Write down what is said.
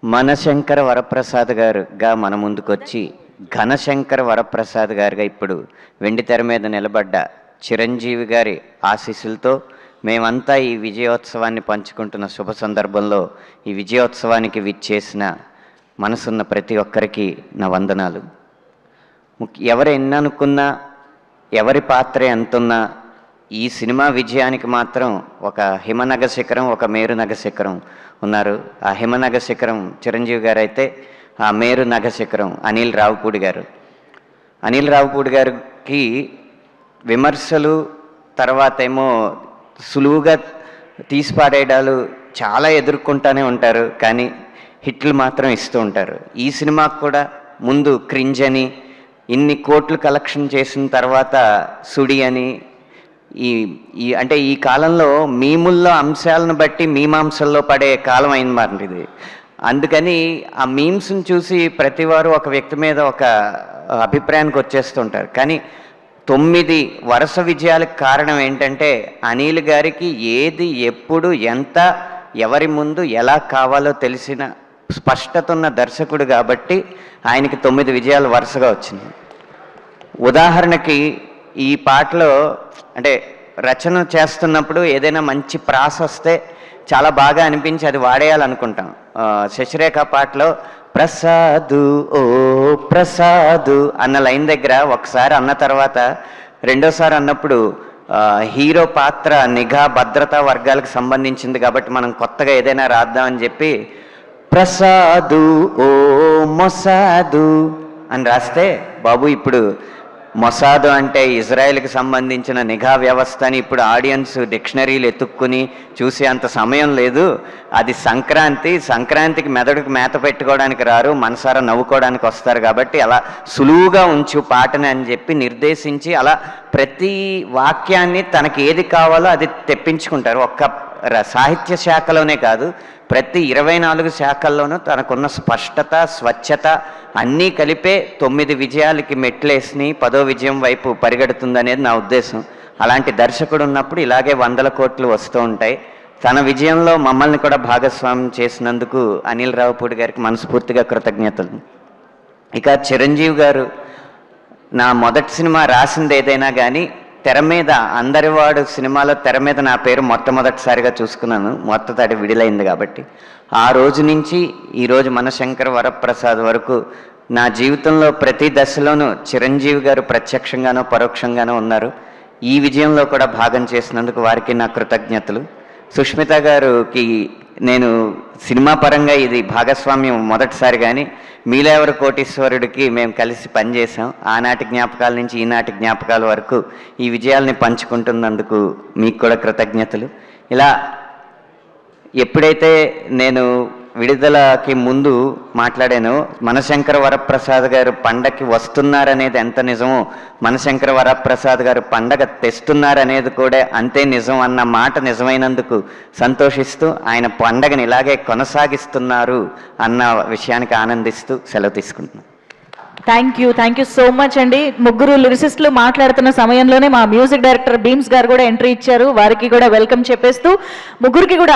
మనశంకర వరప్రసాద్ గారుగా మన ముందుకొచ్చి ఘనశంకర వరప్రసాద్ గారుగా ఇప్పుడు వెండితెర మీద నిలబడ్డ చిరంజీవి గారి ఆశీస్సులతో మేమంతా ఈ విజయోత్సవాన్ని పంచుకుంటున్న శుభ సందర్భంలో ఈ విజయోత్సవానికి విచ్చేసిన మనసున్న ప్రతి ఒక్కరికి నా వందనాలు. ఎవరు ఎన్ననుకున్నా, ఎవరి పాత్ర ఎంతున్నా ఈ సినిమా విజయానికి మాత్రం ఒక హిమనగ శిఖరం, ఒక మేరునగ శిఖరం ఉన్నారు. ఆ హిమనగ శిఖరం చిరంజీవి గారు అయితే, ఆ మేరునగ శిఖరం అనిల్ రావిపూడి గారు. అనిల్ రావిపూడి గారికి విమర్శలు, తర్వాత ఏమో సులువుగా తీసిపాడేయడాలు చాలా ఎదుర్కొంటూనే ఉంటారు, కానీ హిట్లు మాత్రం ఇస్తూ ఉంటారు. ఈ సినిమాకు కూడా ముందు క్రింజ్ అని, ఇన్ని కోట్లు కలెక్షన్ చేసిన తర్వాత సుడి అని, అంటే ఈ కాలంలో మీముల్లో అంశాలను బట్టి మీమాంసల్లో పడే కాలం అయింది మరి ఇది. అందుకని ఆ మీమ్స్ని చూసి ప్రతివారు ఒక వ్యక్తి మీద ఒక అభిప్రాయానికి వచ్చేస్తుంటారు. కానీ 9 వరుస విజయాలకు కారణం ఏంటంటే అనిల్ గారికి ఏది, ఎప్పుడు, ఎంత, ఎవరి ముందు ఎలా కావాలో తెలిసిన స్పష్టత ఉన్న దర్శకుడు కాబట్టి ఆయనకి 9 విజయాలు వరుసగా వచ్చినాయి. ఉదాహరణకి ఈ పాటలో అంటే రచన చేస్తున్నప్పుడు ఏదైనా మంచి ప్రాస వస్తే చాలా బాగా అనిపించి అది వాడేయాలనుకుంటాం. శశిరేఖ పాటలో ప్రసాదు ఓ ప్రసాదు అన్న లైన్ దగ్గర ఒకసారి అన్న తర్వాత రెండోసారి అన్నప్పుడు హీరో పాత్ర నిఘా భద్రతా వర్గాలకు సంబంధించింది కాబట్టి మనం కొత్తగా ఏదైనా రాద్దామని చెప్పి ప్రసాదు ఓ మొసాదు అని రాస్తే, బాబు ఇప్పుడు మొసాదు అంటే ఇజ్రాయెల్కి సంబంధించిన నిఘా వ్యవస్థని ఇప్పుడు ఆడియన్స్ డిక్షనరీలు ఎత్తుక్కుని చూసే అంత సమయం లేదు. అది సంక్రాంతికి మెదడుకు మేత పెట్టుకోవడానికి రారు, మనసారా నవ్వుకోవడానికి వస్తారు, కాబట్టి అలా సులువుగా ఉంచు పాటని అని చెప్పి నిర్దేశించి అలా ప్రతి వాక్యాన్ని తనకి ఏది కావాలో అది తెప్పించుకుంటారు. ఒక్క సాహిత్య శాఖలోనే కాదు, ప్రతి 24 శాఖల్లోనూ తనకున్న స్పష్టత, స్వచ్ఛత అన్నీ కలిపే 9 విజయాలకి మెట్లేసి 10వ విజయం వైపు పరిగెడుతుందనేది నా ఉద్దేశం. అలాంటి దర్శకుడు ఉన్నప్పుడు ఇలాగే 100 కోట్లు వస్తూ ఉంటాయి. తన విజయంలో మమ్మల్ని కూడా భాగస్వామ్యం చేసినందుకు అనిల్ రావిపూడి గారికి మనస్ఫూర్తిగా కృతజ్ఞతలు. ఇక చిరంజీవి గారు, నా మొదటి సినిమా రాసింది ఏదైనా కానీ తెర మీద అందరివాడు సినిమాలో తెర మీద నా పేరు మొట్టమొదటిసారిగా చూసుకున్నాను. మొత్తతాడి విడుదలైంది కాబట్టి ఆ రోజు నుంచి ఈరోజు మనశంకర వరప్రసాద్ వరకు నా జీవితంలో ప్రతి దశలోనూ చిరంజీవి గారు ప్రత్యక్షంగానో పరోక్షంగానో ఉన్నారు. ఈ విజయంలో కూడా భాగం చేసినందుకు వారికి నా కృతజ్ఞతలు. సుష్మిత గారికి నేను సినిమా పరంగా ఇది భాగస్వామ్యం మొదటిసారి, కానీ మీలో ఎవరు కోటీశ్వరుడికి మేము కలిసి పనిచేసాం. ఆనాటి జ్ఞాపకాల నుంచి ఈనాటి జ్ఞాపకాల వరకు ఈ విజయాల్ని పంచుకుంటున్నందుకు మీకు కూడా కృతజ్ఞతలు. ఇలా ఎప్పుడైతే నేను విడుదలకి ముందు మాట్లాడానో, మనశంకర వరప్రసాద్ గారు పండగకి వస్తున్నారనేది ఎంత నిజమో, మనశంకర వరప్రసాద్ గారు పండగ తెస్తున్నారనేది కూడా అంతే నిజం అన్న మాట నిజమైనందుకు సంతోషిస్తూ, ఆయన పండగని ఇలాగే కొనసాగిస్తున్నారు అన్న విషయానికి ఆనందిస్తూ సెలవు తీసుకుంటున్నాను. థ్యాంక్ యూ సో మచ్ అండి. ముగ్గురు లిరిసిస్టులు మాట్లాడుతున్న సమయంలోనే మా మ్యూజిక్ డైరెక్టర్ బీమ్స్ గారు కూడా ఎంట్రీ ఇచ్చారు. వారికి కూడా వెల్కమ్ చెప్పేస్తూ ముగ్గురికి కూడా